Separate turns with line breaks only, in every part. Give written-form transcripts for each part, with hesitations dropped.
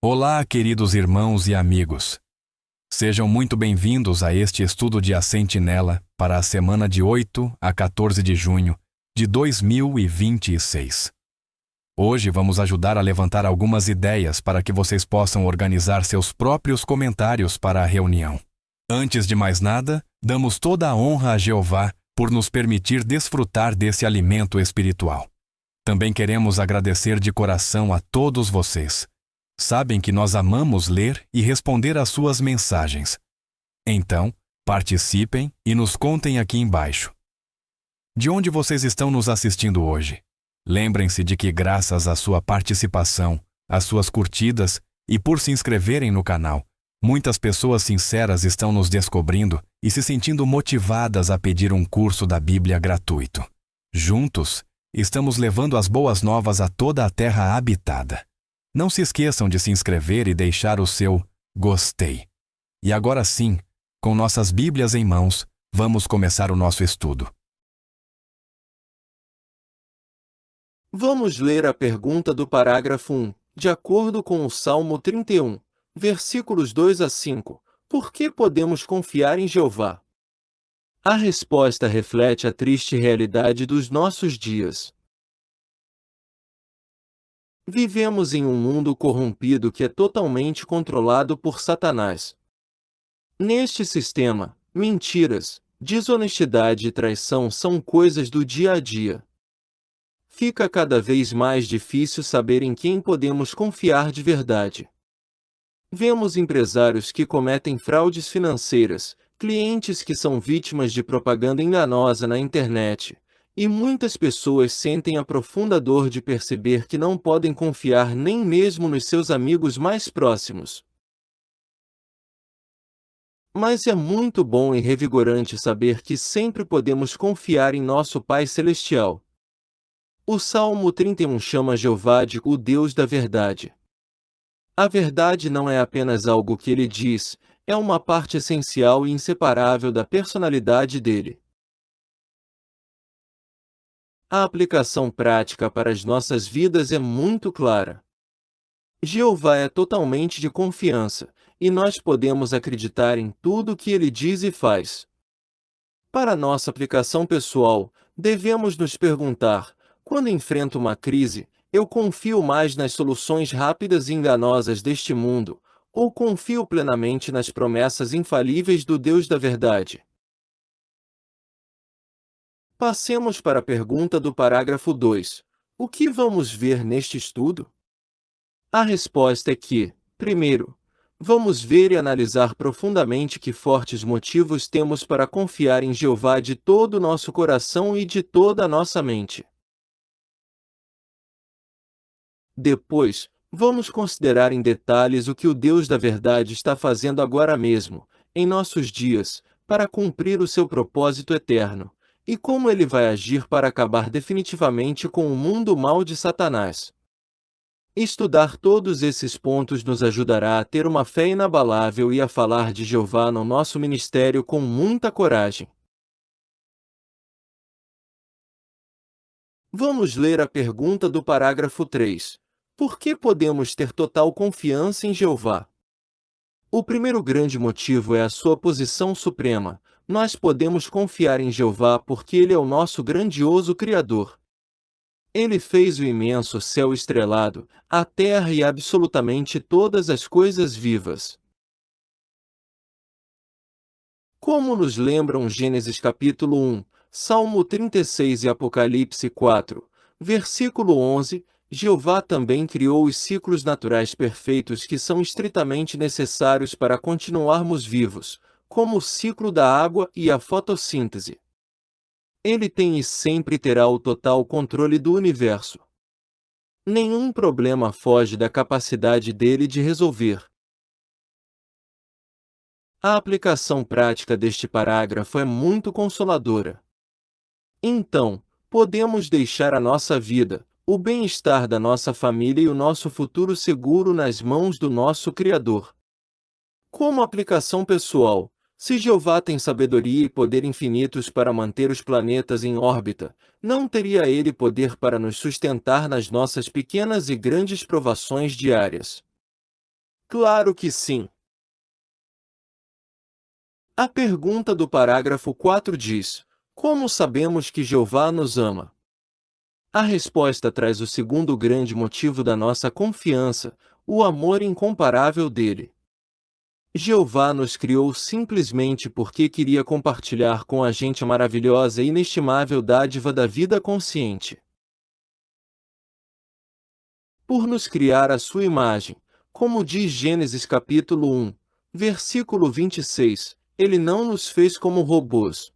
Olá, queridos irmãos e amigos. Sejam muito bem-vindos a este estudo de A Sentinela para a semana de 8 a 14 de junho de 2026. Hoje vamos ajudar a levantar algumas ideias para que vocês possam organizar seus próprios comentários para a reunião. Antes de mais nada, damos toda a honra a Jeová por nos permitir desfrutar desse alimento espiritual. Também queremos agradecer de coração a todos vocês. Sabem que nós amamos ler e responder às suas mensagens. Então, participem e nos contem aqui embaixo. De onde vocês estão nos assistindo hoje? Lembrem-se de que graças à sua participação, às suas curtidas e por se inscreverem no canal, muitas pessoas sinceras estão nos descobrindo e se sentindo motivadas a pedir um curso da Bíblia gratuito. Juntos, estamos levando as boas novas a toda a terra habitada. Não se esqueçam de se inscrever e deixar o seu gostei. E agora sim, com nossas Bíblias em mãos, vamos começar o nosso estudo.
Vamos ler a pergunta do parágrafo 1, de acordo com o Salmo 31, versículos 2 a 5. Por que podemos confiar em Jeová? A resposta reflete a triste realidade dos nossos dias. Vivemos em um mundo corrompido que é totalmente controlado por Satanás. Neste sistema, mentiras, desonestidade e traição são coisas do dia a dia. Fica cada vez mais difícil saber em quem podemos confiar de verdade. Vemos empresários que cometem fraudes financeiras, clientes que são vítimas de propaganda enganosa na internet, e muitas pessoas sentem a profunda dor de perceber que não podem confiar nem mesmo nos seus amigos mais próximos. Mas é muito bom e revigorante saber que sempre podemos confiar em nosso Pai Celestial. O Salmo 31 chama Jeová de o Deus da verdade. A verdade não é apenas algo que ele diz, é uma parte essencial e inseparável da personalidade dele. A aplicação prática para as nossas vidas é muito clara. Jeová é totalmente de confiança, e nós podemos acreditar em tudo o que ele diz e faz. Para nossa aplicação pessoal, devemos nos perguntar: quando enfrento uma crise, eu confio mais nas soluções rápidas e enganosas deste mundo, ou confio plenamente nas promessas infalíveis do Deus da verdade? Passemos para a pergunta do parágrafo 2. O que vamos ver neste estudo? A resposta é que, primeiro, vamos ver e analisar profundamente que fortes motivos temos para confiar em Jeová de todo o nosso coração e de toda a nossa mente. Depois, vamos considerar em detalhes o que o Deus da verdade está fazendo agora mesmo, em nossos dias, para cumprir o seu propósito eterno, e como ele vai agir para acabar definitivamente com o mundo mau de Satanás. Estudar todos esses pontos nos ajudará a ter uma fé inabalável e a falar de Jeová no nosso ministério com muita coragem. Vamos ler a pergunta do parágrafo 3. Por que podemos ter total confiança em Jeová? O primeiro grande motivo é a sua posição suprema. Nós podemos confiar em Jeová porque ele é o nosso grandioso Criador. Ele fez o imenso céu estrelado, a terra e absolutamente todas as coisas vivas. Como nos lembram Gênesis capítulo 1, Salmo 36 e Apocalipse 4, versículo 11, Jeová também criou os ciclos naturais perfeitos que são estritamente necessários para continuarmos vivos, como o ciclo da água e a fotossíntese. Ele tem e sempre terá o total controle do universo. Nenhum problema foge da capacidade dele de resolver. A aplicação prática deste parágrafo é muito consoladora. Então, podemos deixar a nossa vida, o bem-estar da nossa família e o nosso futuro seguro nas mãos do nosso Criador. Como aplicação pessoal, se Jeová tem sabedoria e poder infinitos para manter os planetas em órbita, não teria ele poder para nos sustentar nas nossas pequenas e grandes provações diárias? Claro que sim. A pergunta do parágrafo 4 diz: como sabemos que Jeová nos ama? A resposta traz o segundo grande motivo da nossa confiança, o amor incomparável dele. Jeová nos criou simplesmente porque queria compartilhar com a gente a maravilhosa e inestimável dádiva da vida consciente. Por nos criar à sua imagem, como diz Gênesis capítulo 1, versículo 26, ele não nos fez como robôs.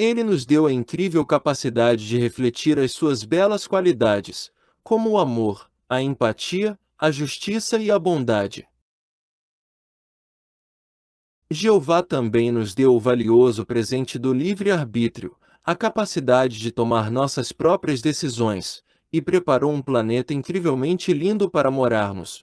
Ele nos deu a incrível capacidade de refletir as suas belas qualidades, como o amor, a empatia, a justiça e a bondade. Jeová também nos deu o valioso presente do livre-arbítrio, a capacidade de tomar nossas próprias decisões, e preparou um planeta incrivelmente lindo para morarmos.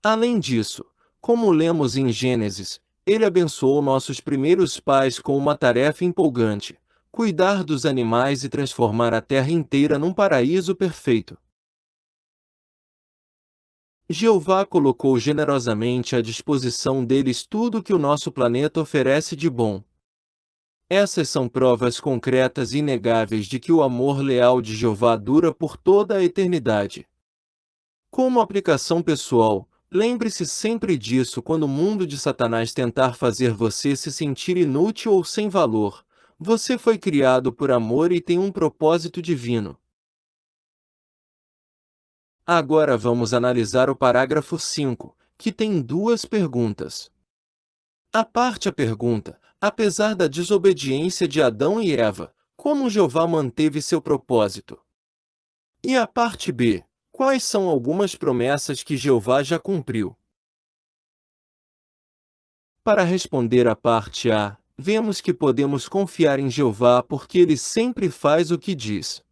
Além disso, como lemos em Gênesis, ele abençoou nossos primeiros pais com uma tarefa empolgante: cuidar dos animais e transformar a terra inteira num paraíso perfeito. Jeová colocou generosamente à disposição deles tudo que o nosso planeta oferece de bom. Essas são provas concretas e inegáveis de que o amor leal de Jeová dura por toda a eternidade. Como aplicação pessoal, lembre-se sempre disso quando o mundo de Satanás tentar fazer você se sentir inútil ou sem valor. Você foi criado por amor e tem um propósito divino. Agora vamos analisar o parágrafo 5, que tem duas perguntas. A pergunta: apesar da desobediência de Adão e Eva, como Jeová manteve seu propósito? E a parte B: quais são algumas promessas que Jeová já cumpriu? Para responder à parte A, vemos que podemos confiar em Jeová porque ele sempre faz o que diz.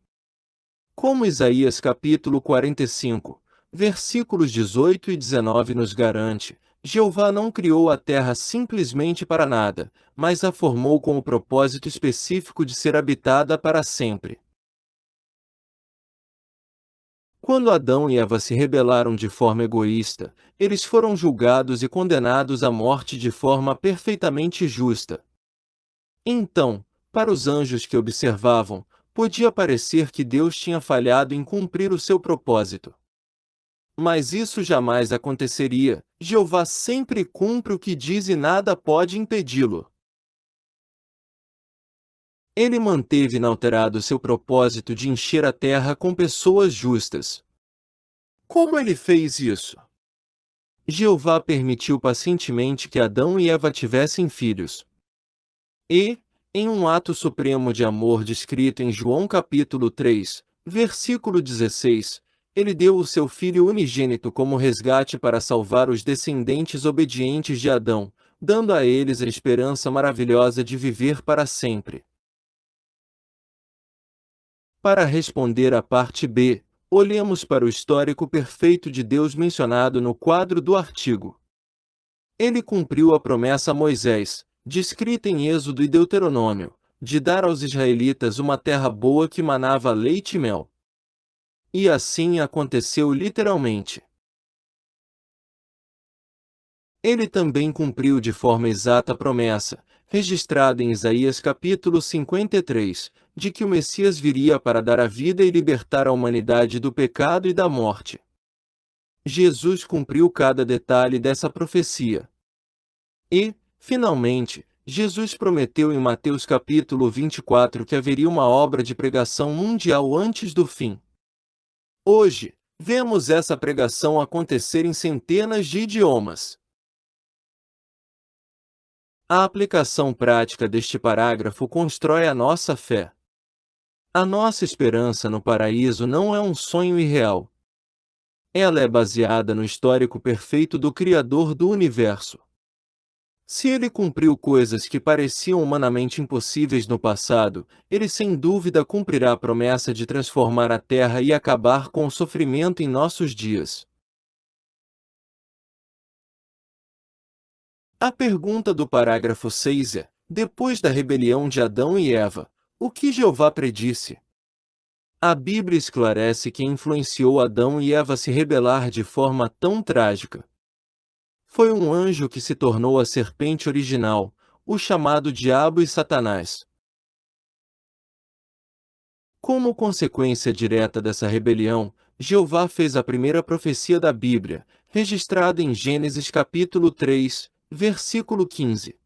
Como Isaías capítulo 45, versículos 18 e 19 nos garante, Jeová não criou a terra simplesmente para nada, mas a formou com o propósito específico de ser habitada para sempre. Quando Adão e Eva se rebelaram de forma egoísta, eles foram julgados e condenados à morte de forma perfeitamente justa. Então, para os anjos que observavam, podia parecer que Deus tinha falhado em cumprir o seu propósito. Mas isso jamais aconteceria. Jeová sempre cumpre o que diz e nada pode impedi-lo. Ele manteve inalterado seu propósito de encher a terra com pessoas justas. Como ele fez isso? Jeová permitiu pacientemente que Adão e Eva tivessem filhos. E, em um ato supremo de amor descrito em João capítulo 3, versículo 16, ele deu o seu filho unigênito como resgate para salvar os descendentes obedientes de Adão, dando a eles a esperança maravilhosa de viver para sempre. Para responder à parte B, olhemos para o histórico perfeito de Deus mencionado no quadro do artigo. Ele cumpriu a promessa a Moisés, descrita em Êxodo e Deuteronômio, de dar aos israelitas uma terra boa que manava leite e mel. E assim aconteceu literalmente. Ele também cumpriu de forma exata a promessa, registrada em Isaías capítulo 53, de que o Messias viria para dar a vida e libertar a humanidade do pecado e da morte. Jesus cumpriu cada detalhe dessa profecia. E, finalmente, Jesus prometeu em Mateus capítulo 24 que haveria uma obra de pregação mundial antes do fim. Hoje, vemos essa pregação acontecer em centenas de idiomas. A aplicação prática deste parágrafo constrói a nossa fé. A nossa esperança no paraíso não é um sonho irreal. Ela é baseada no histórico perfeito do Criador do universo. Se ele cumpriu coisas que pareciam humanamente impossíveis no passado, ele sem dúvida cumprirá a promessa de transformar a Terra e acabar com o sofrimento em nossos dias. A pergunta do parágrafo 6 é: depois da rebelião de Adão e Eva, o que Jeová predisse? A Bíblia esclarece que influenciou Adão e Eva a se rebelar de forma tão trágica. Foi um anjo que se tornou a serpente original, o chamado Diabo e Satanás. Como consequência direta dessa rebelião, Jeová fez a primeira profecia da Bíblia, registrada em Gênesis capítulo 3, versículo 15.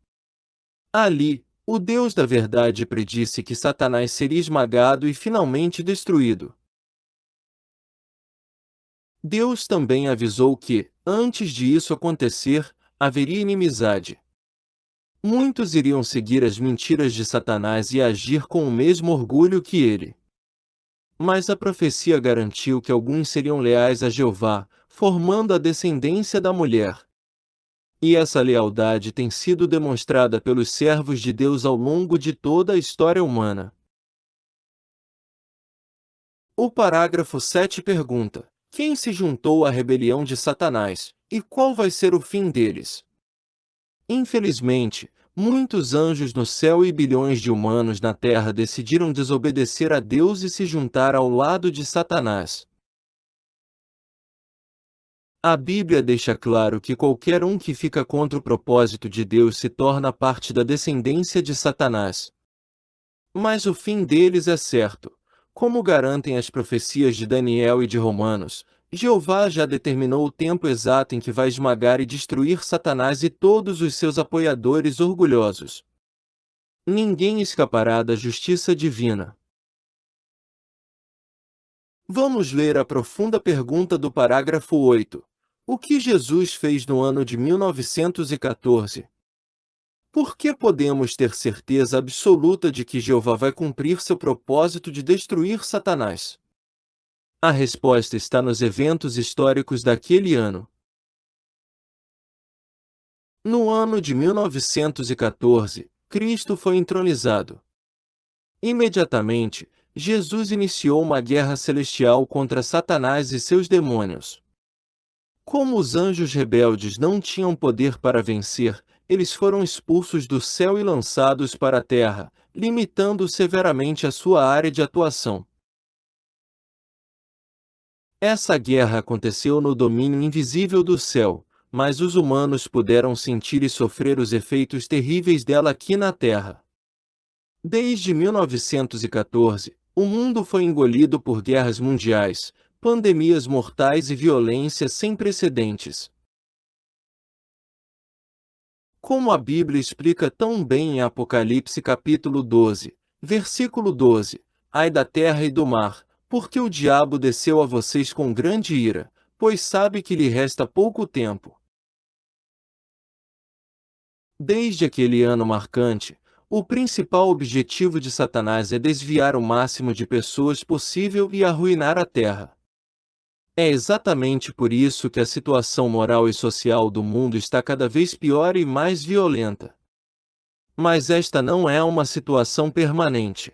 Ali, o Deus da verdade predisse que Satanás seria esmagado e finalmente destruído. Deus também avisou que, antes de isso acontecer, haveria inimizade. Muitos iriam seguir as mentiras de Satanás e agir com o mesmo orgulho que ele. Mas a profecia garantiu que alguns seriam leais a Jeová, formando a descendência da mulher. E essa lealdade tem sido demonstrada pelos servos de Deus ao longo de toda a história humana. O parágrafo 7 pergunta: quem se juntou à rebelião de Satanás, e qual vai ser o fim deles? Infelizmente, muitos anjos no céu e bilhões de humanos na terra decidiram desobedecer a Deus e se juntar ao lado de Satanás. A Bíblia deixa claro que qualquer um que fica contra o propósito de Deus se torna parte da descendência de Satanás. Mas o fim deles é certo. Como garantem as profecias de Daniel e de Romanos, Jeová já determinou o tempo exato em que vai esmagar e destruir Satanás e todos os seus apoiadores orgulhosos. Ninguém escapará da justiça divina. Vamos ler a profunda pergunta do parágrafo 8. O que Jesus fez no ano de 1914? Por que podemos ter certeza absoluta de que Jeová vai cumprir seu propósito de destruir Satanás? A resposta está nos eventos históricos daquele ano. No ano de 1914, Cristo foi entronizado. Imediatamente, Jesus iniciou uma guerra celestial contra Satanás e seus demônios. Como os anjos rebeldes não tinham poder para vencer, eles foram expulsos do céu e lançados para a terra, limitando severamente a sua área de atuação. Essa guerra aconteceu no domínio invisível do céu, mas os humanos puderam sentir e sofrer os efeitos terríveis dela aqui na Terra. Desde 1914, o mundo foi engolido por guerras mundiais, pandemias mortais e violência sem precedentes. Como a Bíblia explica tão bem em Apocalipse capítulo 12, versículo 12, ai da terra e do mar, porque o diabo desceu a vocês com grande ira, pois sabe que lhe resta pouco tempo. Desde aquele ano marcante, o principal objetivo de Satanás é desviar o máximo de pessoas possível e arruinar a terra. É exatamente por isso que a situação moral e social do mundo está cada vez pior e mais violenta. Mas esta não é uma situação permanente.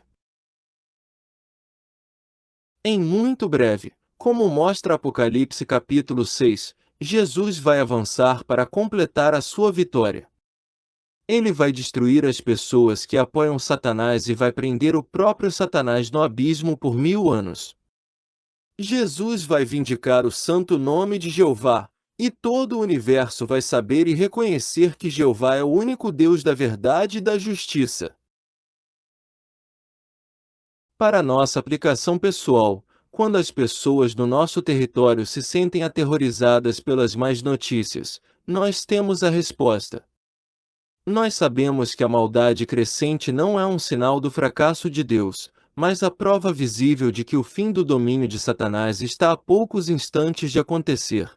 Em muito breve, como mostra Apocalipse capítulo 6, Jesus vai avançar para completar a sua vitória. Ele vai destruir as pessoas que apoiam Satanás e vai prender o próprio Satanás no abismo por 1000 anos. Jesus vai vindicar o santo nome de Jeová, e todo o universo vai saber e reconhecer que Jeová é o único Deus da verdade e da justiça. Para nossa aplicação pessoal, quando as pessoas no nosso território se sentem aterrorizadas pelas más notícias, nós temos a resposta. Nós sabemos que a maldade crescente não é um sinal do fracasso de Deus, mas a prova visível de que o fim do domínio de Satanás está a poucos instantes de acontecer.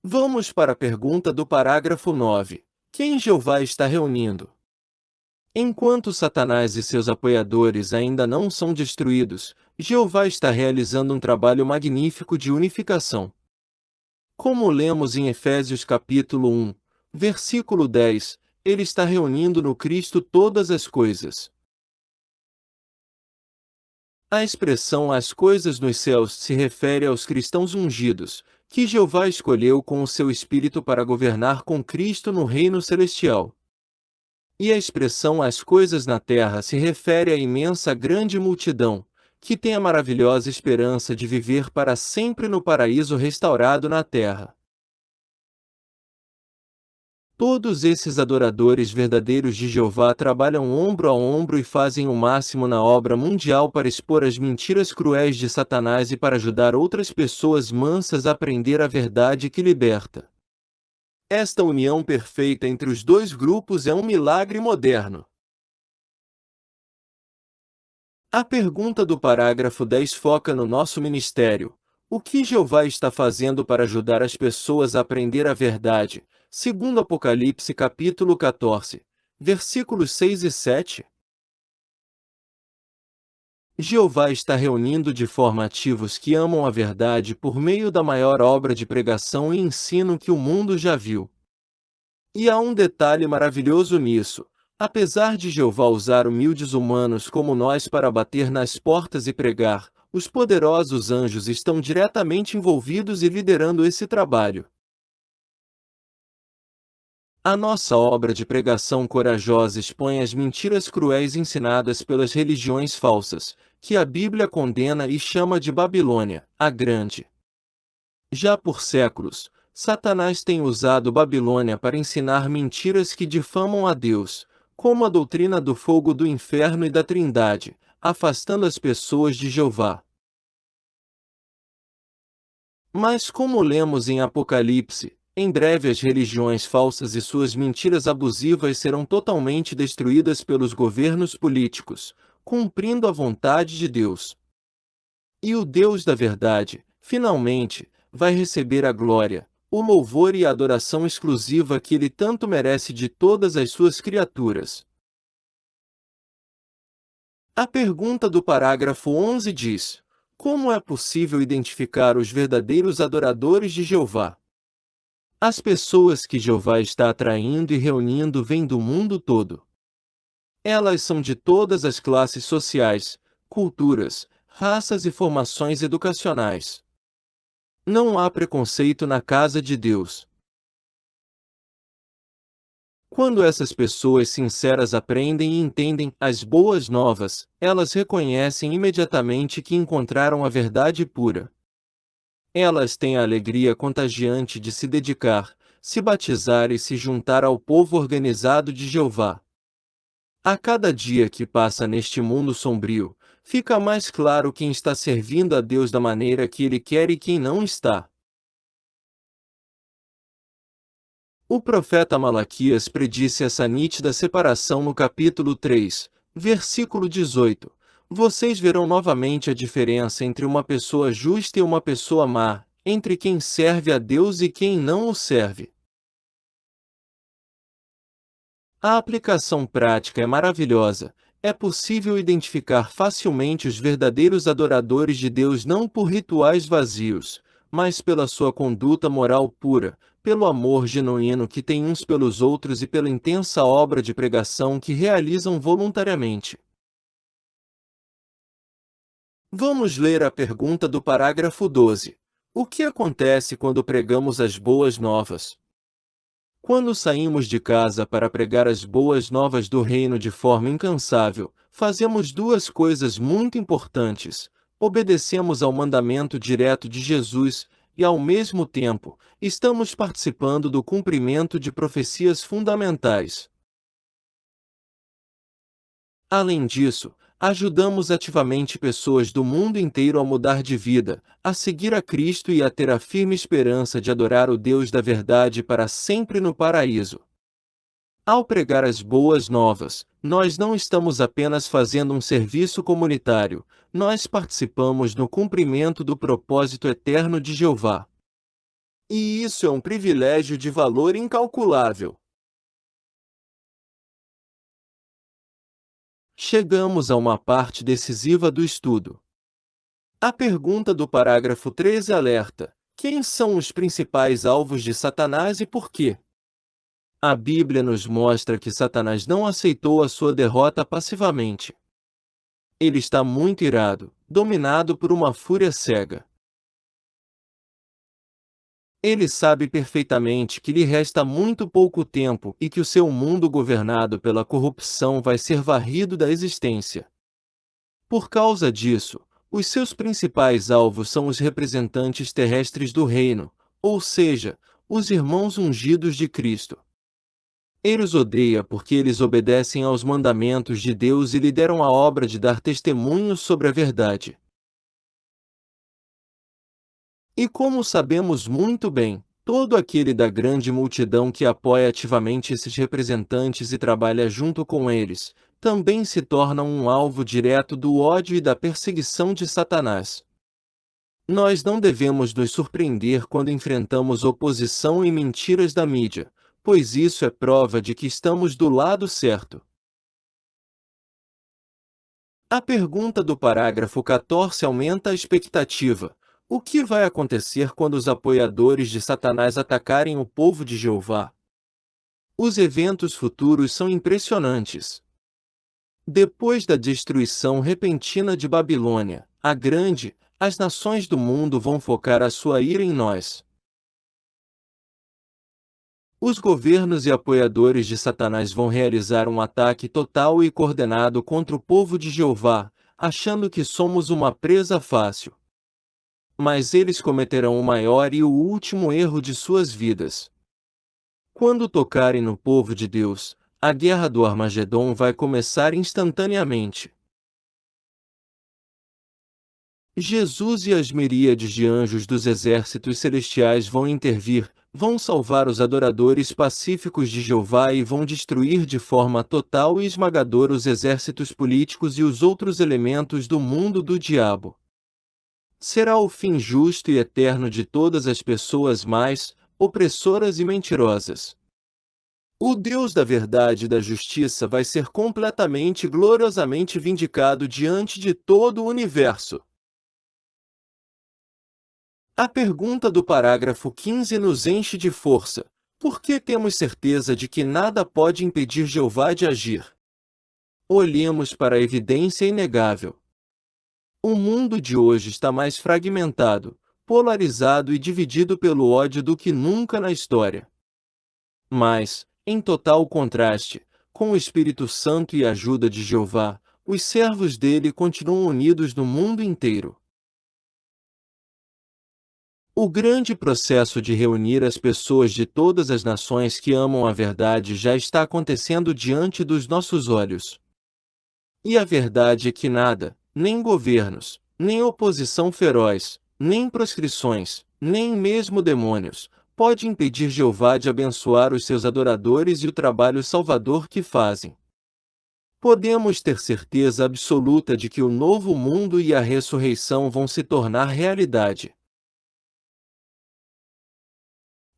Vamos para a pergunta do parágrafo 9. Quem Jeová está reunindo? Enquanto Satanás e seus apoiadores ainda não são destruídos, Jeová está realizando um trabalho magnífico de unificação. Como lemos em Efésios capítulo 1, versículo 10, ele está reunindo no Cristo todas as coisas. A expressão "as coisas nos céus" se refere aos cristãos ungidos, que Jeová escolheu com o seu Espírito para governar com Cristo no reino celestial. E a expressão "as coisas na terra" se refere à imensa grande multidão, que tem a maravilhosa esperança de viver para sempre no paraíso restaurado na terra. Todos esses adoradores verdadeiros de Jeová trabalham ombro a ombro e fazem o máximo na obra mundial para expor as mentiras cruéis de Satanás e para ajudar outras pessoas mansas a aprender a verdade que liberta. Esta união perfeita entre os dois grupos é um milagre moderno. A pergunta do parágrafo 10 foca no nosso ministério. O que Jeová está fazendo para ajudar as pessoas a aprender a verdade? Segundo Apocalipse capítulo 14, versículos 6 e 7. Jeová está reunindo de forma ativos que amam a verdade por meio da maior obra de pregação e ensino que o mundo já viu. E há um detalhe maravilhoso nisso. Apesar de Jeová usar humildes humanos como nós para bater nas portas e pregar, os poderosos anjos estão diretamente envolvidos e liderando esse trabalho. A nossa obra de pregação corajosa expõe as mentiras cruéis ensinadas pelas religiões falsas, que a Bíblia condena e chama de Babilônia, a Grande. Já por séculos, Satanás tem usado Babilônia para ensinar mentiras que difamam a Deus, como a doutrina do fogo do inferno e da Trindade, afastando as pessoas de Jeová. Mas como lemos em Apocalipse, em breve as religiões falsas e suas mentiras abusivas serão totalmente destruídas pelos governos políticos, cumprindo a vontade de Deus. E o Deus da verdade, finalmente, vai receber a glória, o louvor e a adoração exclusiva que ele tanto merece de todas as suas criaturas. A pergunta do parágrafo 11 diz: como é possível identificar os verdadeiros adoradores de Jeová? As pessoas que Jeová está atraindo e reunindo vêm do mundo todo. Elas são de todas as classes sociais, culturas, raças e formações educacionais. Não há preconceito na casa de Deus. Quando essas pessoas sinceras aprendem e entendem as boas novas, elas reconhecem imediatamente que encontraram a verdade pura. Elas têm a alegria contagiante de se dedicar, se batizar e se juntar ao povo organizado de Jeová. A cada dia que passa neste mundo sombrio, fica mais claro quem está servindo a Deus da maneira que Ele quer e quem não está. O profeta Malaquias predisse essa nítida separação no capítulo 3, versículo 18. Vocês verão novamente a diferença entre uma pessoa justa e uma pessoa má, entre quem serve a Deus e quem não o serve. A aplicação prática é maravilhosa. É possível identificar facilmente os verdadeiros adoradores de Deus não por rituais vazios, mas pela sua conduta moral pura, pelo amor genuíno que têm uns pelos outros e pela intensa obra de pregação que realizam voluntariamente. Vamos ler a pergunta do parágrafo 12. O que acontece quando pregamos as boas novas? Quando saímos de casa para pregar as boas novas do reino de forma incansável, fazemos duas coisas muito importantes: obedecemos ao mandamento direto de Jesus, e ao mesmo tempo, estamos participando do cumprimento de profecias fundamentais. Além disso, ajudamos ativamente pessoas do mundo inteiro a mudar de vida, a seguir a Cristo e a ter a firme esperança de adorar o Deus da verdade para sempre no paraíso. Ao pregar as boas novas, nós não estamos apenas fazendo um serviço comunitário, nós participamos no cumprimento do propósito eterno de Jeová. E isso é um privilégio de valor incalculável. Chegamos a uma parte decisiva do estudo. A pergunta do parágrafo 13 alerta: quem são os principais alvos de Satanás e por quê? A Bíblia nos mostra que Satanás não aceitou a sua derrota passivamente. Ele está muito irado, dominado por uma fúria cega. Ele sabe perfeitamente que lhe resta muito pouco tempo e que o seu mundo governado pela corrupção vai ser varrido da existência. Por causa disso, Os seus principais alvos são os representantes terrestres do reino, ou seja, os irmãos ungidos de Cristo. Ele os odeia porque eles obedecem aos mandamentos de Deus e lideram a obra de dar testemunho sobre a verdade. E como sabemos muito bem, todo aquele da grande multidão que apoia ativamente esses representantes e trabalha junto com eles, também se torna um alvo direto do ódio e da perseguição de Satanás. Nós não devemos nos surpreender quando enfrentamos oposição e mentiras da mídia, pois isso é prova de que estamos do lado certo. A pergunta do parágrafo 14 aumenta a expectativa. O que vai acontecer quando os apoiadores de Satanás atacarem o povo de Jeová? Os eventos futuros são impressionantes. Depois da destruição repentina de Babilônia, a Grande, as nações do mundo vão focar a sua ira em nós. Os governos e apoiadores de Satanás vão realizar um ataque total e coordenado contra o povo de Jeová, achando que somos uma presa fácil. Mas eles cometerão o maior e o último erro de suas vidas. Quando tocarem no povo de Deus, a guerra do Armagedon vai começar instantaneamente. Jesus e as miríades de anjos dos exércitos celestiais vão intervir, vão salvar os adoradores pacíficos de Jeová e vão destruir de forma total e esmagadora os exércitos políticos e os outros elementos do mundo do diabo. Será o fim justo e eterno de todas as pessoas mais opressoras e mentirosas. O Deus da verdade e da justiça vai ser completamente e gloriosamente vindicado diante de todo o universo. A pergunta do parágrafo 15 nos enche de força. Por que temos certeza de que nada pode impedir Jeová de agir? Olhemos para a evidência inegável. O mundo de hoje está mais fragmentado, polarizado e dividido pelo ódio do que nunca na história. Mas, em total contraste, com o Espírito Santo e a ajuda de Jeová, os servos dele continuam unidos no mundo inteiro. O grande processo de reunir as pessoas de todas as nações que amam a verdade já está acontecendo diante dos nossos olhos. E a verdade é que nada, nem governos, nem oposição feroz, nem proscrições, nem mesmo demônios, pode impedir Jeová de abençoar os seus adoradores e o trabalho salvador que fazem. Podemos ter certeza absoluta de que o novo mundo e a ressurreição vão se tornar realidade.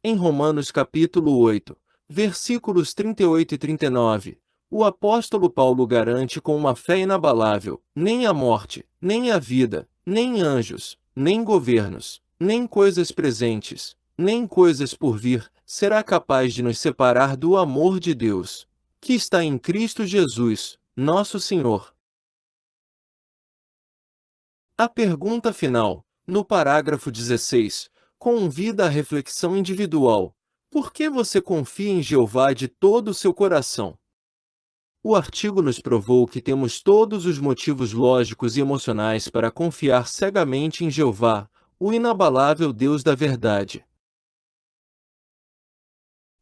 Em Romanos capítulo 8, versículos 38 e 39, o apóstolo Paulo garante com uma fé inabalável: nem a morte, nem a vida, nem anjos, nem governos, nem coisas presentes, nem coisas por vir, será capaz de nos separar do amor de Deus, que está em Cristo Jesus, nosso Senhor. A pergunta final, no parágrafo 16, convida à reflexão individual. Por que você confia em Jeová de todo o seu coração? O artigo nos provou que temos todos os motivos lógicos e emocionais para confiar cegamente em Jeová, o inabalável Deus da verdade.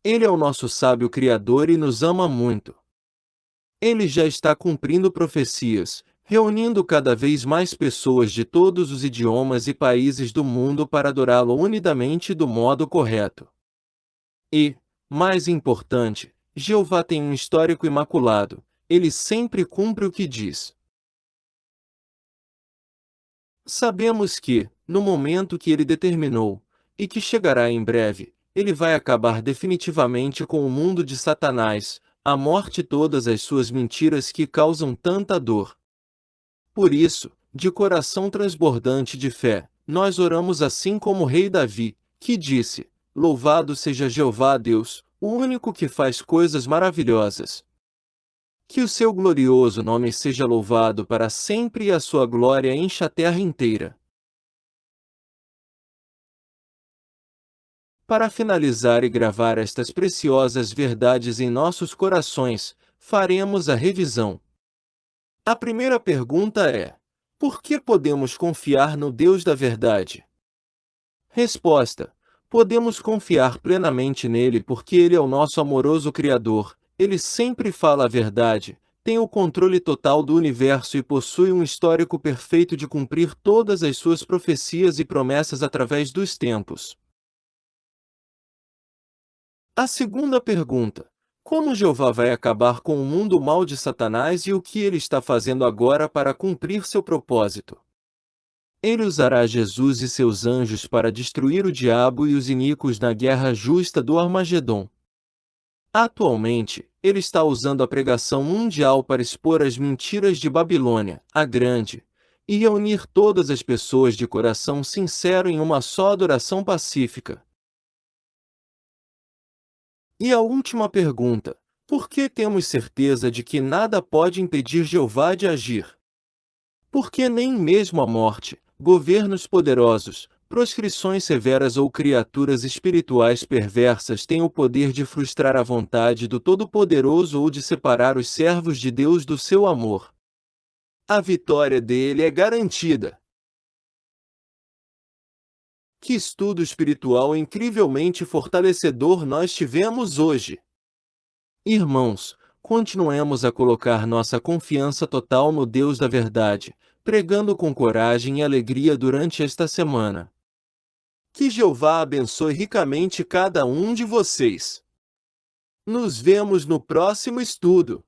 Ele é o nosso sábio Criador e nos ama muito. Ele já está cumprindo profecias, reunindo cada vez mais pessoas de todos os idiomas e países do mundo para adorá-lo unidamente do modo correto. E, mais importante, Jeová tem um histórico imaculado, ele sempre cumpre o que diz. Sabemos que, no momento que ele determinou, e que chegará em breve, ele vai acabar definitivamente com o mundo de Satanás, a morte e todas as suas mentiras que causam tanta dor. Por isso, de coração transbordante de fé, nós oramos assim como o rei Davi, que disse: Louvado seja Jeová Deus, o único que faz coisas maravilhosas. Que o seu glorioso nome seja louvado para sempre e a sua glória encha a terra inteira. Para finalizar e gravar estas preciosas verdades em nossos corações, faremos a revisão. A primeira pergunta é: Por que podemos confiar no Deus da verdade? Resposta: podemos confiar plenamente nele porque ele é o nosso amoroso Criador, ele sempre fala a verdade, tem o controle total do universo e possui um histórico perfeito de cumprir todas as suas profecias e promessas através dos tempos. A segunda pergunta: como Jeová vai acabar com o mundo mau de Satanás e o que ele está fazendo agora para cumprir seu propósito? Ele usará Jesus e seus anjos para destruir o diabo e os iníquos na guerra justa do Armagedon. Atualmente, ele está usando a pregação mundial para expor as mentiras de Babilônia, a Grande, e reunir todas as pessoas de coração sincero em uma só adoração pacífica. E a última pergunta: por que temos certeza de que nada pode impedir Jeová de agir? Porque nem mesmo a morte, governos poderosos, proscrições severas ou criaturas espirituais perversas têm o poder de frustrar a vontade do Todo-Poderoso ou de separar os servos de Deus do seu amor. A vitória dele é garantida. Que estudo espiritual incrivelmente fortalecedor nós tivemos hoje! Irmãos, continuemos a colocar nossa confiança total no Deus da verdade, pregando com coragem e alegria durante esta semana. Que Jeová abençoe ricamente cada um de vocês. Nos vemos no próximo estudo.